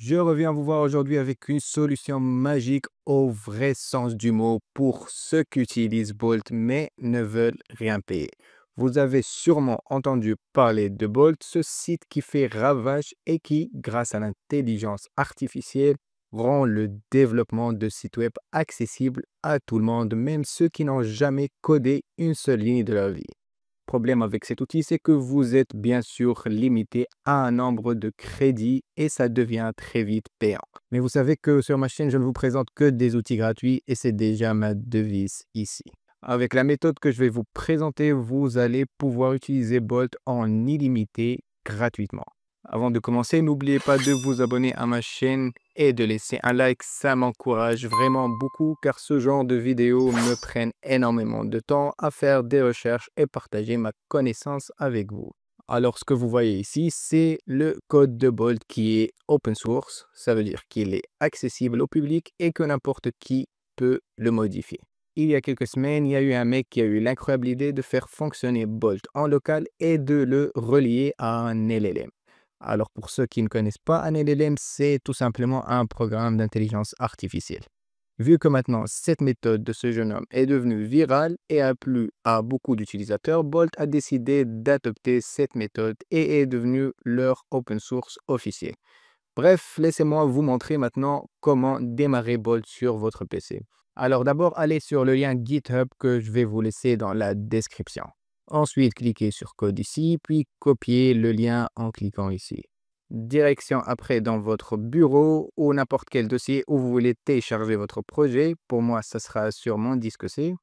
Je reviens vous voir aujourd'hui avec une solution magique au vrai sens du mot pour ceux qui utilisent Bolt mais ne veulent rien payer. Vous avez sûrement entendu parler de Bolt, ce site qui fait ravage et qui, grâce à l'intelligence artificielle, rend le développement de sites web accessible à tout le monde, même ceux qui n'ont jamais codé une seule ligne de leur vie. Problème avec cet outil, c'est que vous êtes bien sûr limité à un nombre de crédits et ça devient très vite payant. Mais vous savez que sur ma chaîne, je ne vous présente que des outils gratuits et c'est déjà ma devise ici. Avec la méthode que je vais vous présenter, vous allez pouvoir utiliser Bolt en illimité gratuitement. Avant de commencer, n'oubliez pas de vous abonner à ma chaîne et de laisser un like, ça m'encourage vraiment beaucoup car ce genre de vidéos me prennent énormément de temps à faire des recherches et partager ma connaissance avec vous. Alors ce que vous voyez ici, c'est le code de Bolt qui est open source, ça veut dire qu'il est accessible au public et que n'importe qui peut le modifier. Il y a quelques semaines, il y a eu un mec qui a eu l'incroyable idée de faire fonctionner Bolt en local et de le relier à un LLM. Alors pour ceux qui ne connaissent pas, un LLM, c'est tout simplement un programme d'intelligence artificielle. Vu que maintenant cette méthode de ce jeune homme est devenue virale et a plu à beaucoup d'utilisateurs, Bolt a décidé d'adopter cette méthode et est devenu leur open source officiel. Bref, laissez-moi vous montrer maintenant comment démarrer Bolt sur votre PC. Alors d'abord, allez sur le lien GitHub que je vais vous laisser dans la description. Ensuite, cliquez sur code ici, puis copiez le lien en cliquant ici. Direction après dans votre bureau ou n'importe quel dossier où vous voulez télécharger votre projet. Pour moi, ça sera sur mon disque C.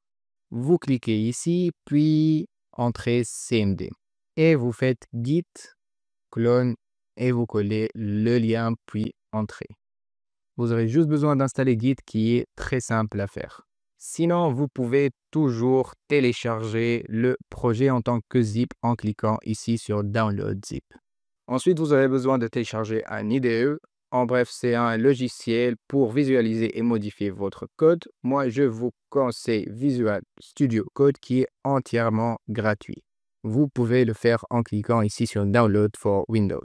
Vous cliquez ici, puis entrez CMD. Et vous faites git clone et vous collez le lien, puis entrez. Vous aurez juste besoin d'installer Git qui est très simple à faire. Sinon, vous pouvez toujours télécharger le projet en tant que zip en cliquant ici sur Download Zip. Ensuite, vous aurez besoin de télécharger un IDE. En bref, c'est un logiciel pour visualiser et modifier votre code. Moi, je vous conseille Visual Studio Code qui est entièrement gratuit. Vous pouvez le faire en cliquant ici sur Download for Windows.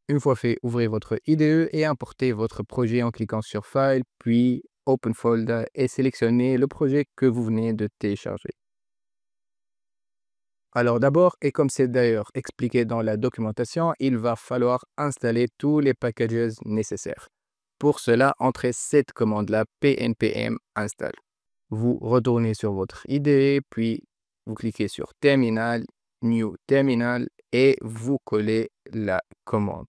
Une fois fait, ouvrez votre IDE et importez votre projet en cliquant sur File, puis Open Folder et sélectionnez le projet que vous venez de télécharger. Alors d'abord, et comme c'est d'ailleurs expliqué dans la documentation, il va falloir installer tous les packages nécessaires. Pour cela, entrez cette commande-là, pnpm install. Vous retournez sur votre IDE, puis vous cliquez sur Terminal, New Terminal et vous collez la commande.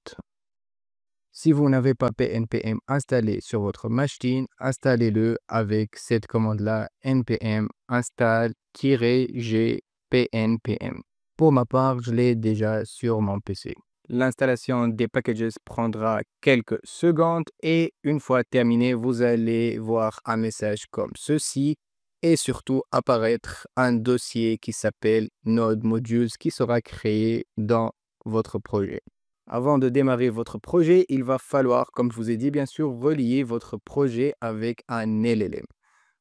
Si vous n'avez pas pnpm installé sur votre machine, installez-le avec cette commande-là, npm install-g pnpm. Pour ma part, je l'ai déjà sur mon PC. L'installation des packages prendra quelques secondes et une fois terminé, vous allez voir un message comme ceci et surtout apparaître un dossier qui s'appelle Node Modules qui sera créé dans votre projet. Avant de démarrer votre projet, il va falloir, comme je vous ai dit, bien sûr, relier votre projet avec un LLM.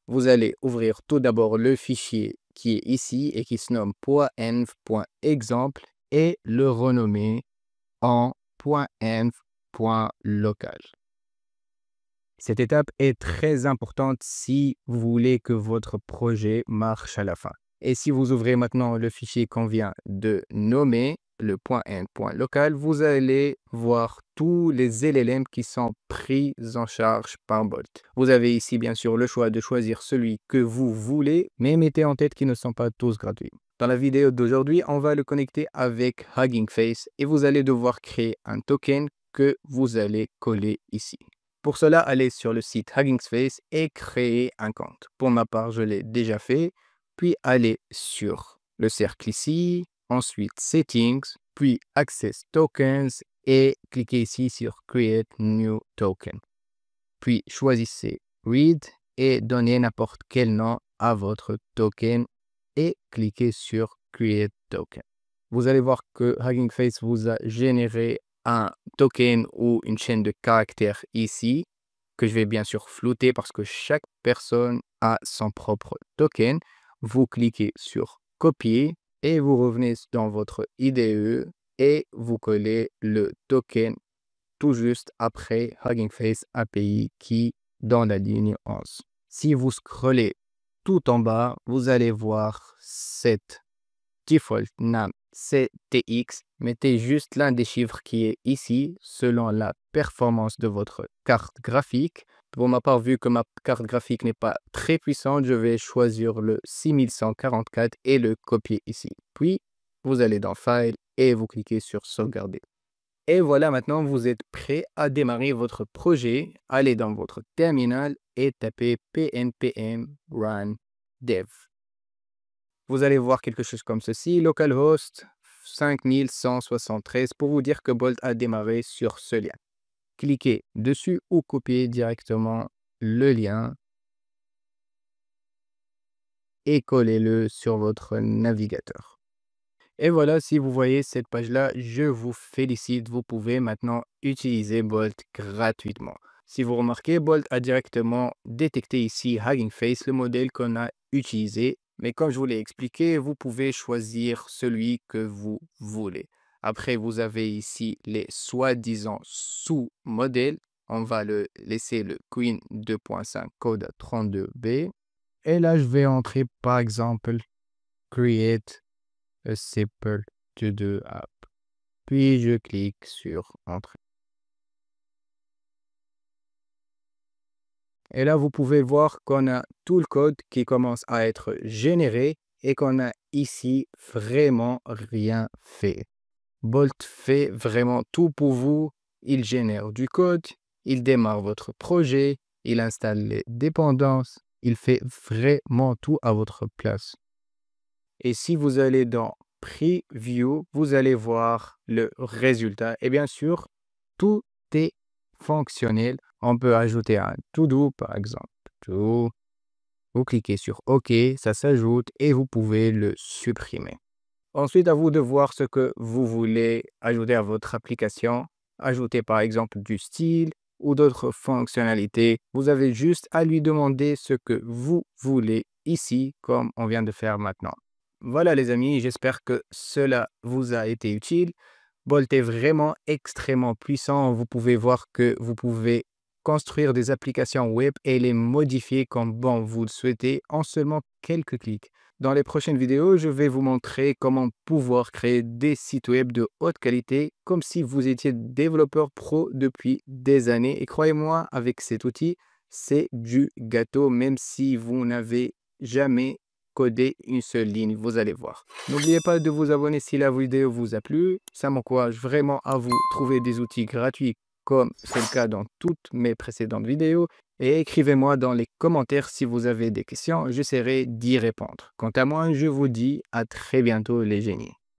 Vous allez ouvrir tout d'abord le fichier qui est ici et qui se nomme .env.example et le renommer en .env.local. Cette étape est très importante si vous voulez que votre projet marche à la fin. Et si vous ouvrez maintenant le fichier qu'on vient de nommer, le .env.local, vous allez voir tous les LLM qui sont pris en charge par Bolt. Vous avez ici bien sûr le choix de choisir celui que vous voulez, mais mettez en tête qu'ils ne sont pas tous gratuits. Dans la vidéo d'aujourd'hui, on va le connecter avec Hugging Face et vous allez devoir créer un token que vous allez coller ici. Pour cela, allez sur le site Hugging Face et créer un compte. Pour ma part, je l'ai déjà fait. Puis allez sur le cercle ici, ensuite Settings, puis Access Tokens et cliquez ici sur Create New Token. Puis choisissez Read et donnez n'importe quel nom à votre token et cliquez sur Create Token. Vous allez voir que Hugging Face vous a généré un token ou une chaîne de caractères ici, que je vais bien sûr flouter parce que chaque personne a son propre token. Vous cliquez sur copier et vous revenez dans votre IDE et vous collez le token tout juste après Hugging Face API qui dans la ligne 11. Si vous scrollez tout en bas, vous allez voir cette default name CTX. Mettez juste l'un des chiffres qui est ici selon la performance de votre carte graphique. Pour ma part, vu que ma carte graphique n'est pas très puissante, je vais choisir le 6144 et le copier ici. Puis, vous allez dans File et vous cliquez sur Sauvegarder. Et voilà, maintenant, vous êtes prêt à démarrer votre projet. Allez dans votre terminal et tapez pnpm run dev. Vous allez voir quelque chose comme ceci, localhost 5173 pour vous dire que Bolt a démarré sur ce lien. Cliquez dessus ou copiez directement le lien et collez-le sur votre navigateur. Et voilà, si vous voyez cette page-là, je vous félicite, vous pouvez maintenant utiliser Bolt gratuitement. Si vous remarquez, Bolt a directement détecté ici Hugging Face, le modèle qu'on a utilisé. Mais comme je vous l'ai expliqué, vous pouvez choisir celui que vous voulez. Après, vous avez ici les soi-disant sous-modèles. On va le laisser le Queen 2.5 code 32B. Et là, je vais entrer par exemple Create a simple to-do app. Puis je clique sur Entrer. Et là, vous pouvez voir qu'on a tout le code qui commence à être généré et qu'on a ici vraiment rien fait. Bolt fait vraiment tout pour vous. Il génère du code, il démarre votre projet, il installe les dépendances, il fait vraiment tout à votre place. Et si vous allez dans Preview, vous allez voir le résultat. Et bien sûr, tout est fonctionnel. On peut ajouter un to-do, par exemple. To. Vous cliquez sur OK, ça s'ajoute et vous pouvez le supprimer. Ensuite, à vous de voir ce que vous voulez ajouter à votre application. Ajouter par exemple du style ou d'autres fonctionnalités. Vous avez juste à lui demander ce que vous voulez ici, comme on vient de faire maintenant. Voilà les amis, j'espère que cela vous a été utile. Bolt est vraiment extrêmement puissant. Vous pouvez voir que vous pouvez construire des applications web et les modifier comme bon vous le souhaitez en seulement quelques clics. Dans les prochaines vidéos, je vais vous montrer comment pouvoir créer des sites web de haute qualité comme si vous étiez développeur pro depuis des années. Et croyez-moi, avec cet outil, c'est du gâteau même si vous n'avez jamais codé une seule ligne, vous allez voir. N'oubliez pas de vous abonner si la vidéo vous a plu. Ça m'encourage vraiment à vous trouver des outils gratuits comme c'est le cas dans toutes mes précédentes vidéos. Et écrivez-moi dans les commentaires si vous avez des questions, j'essaierai d'y répondre. Quant à moi, je vous dis à très bientôt les génies.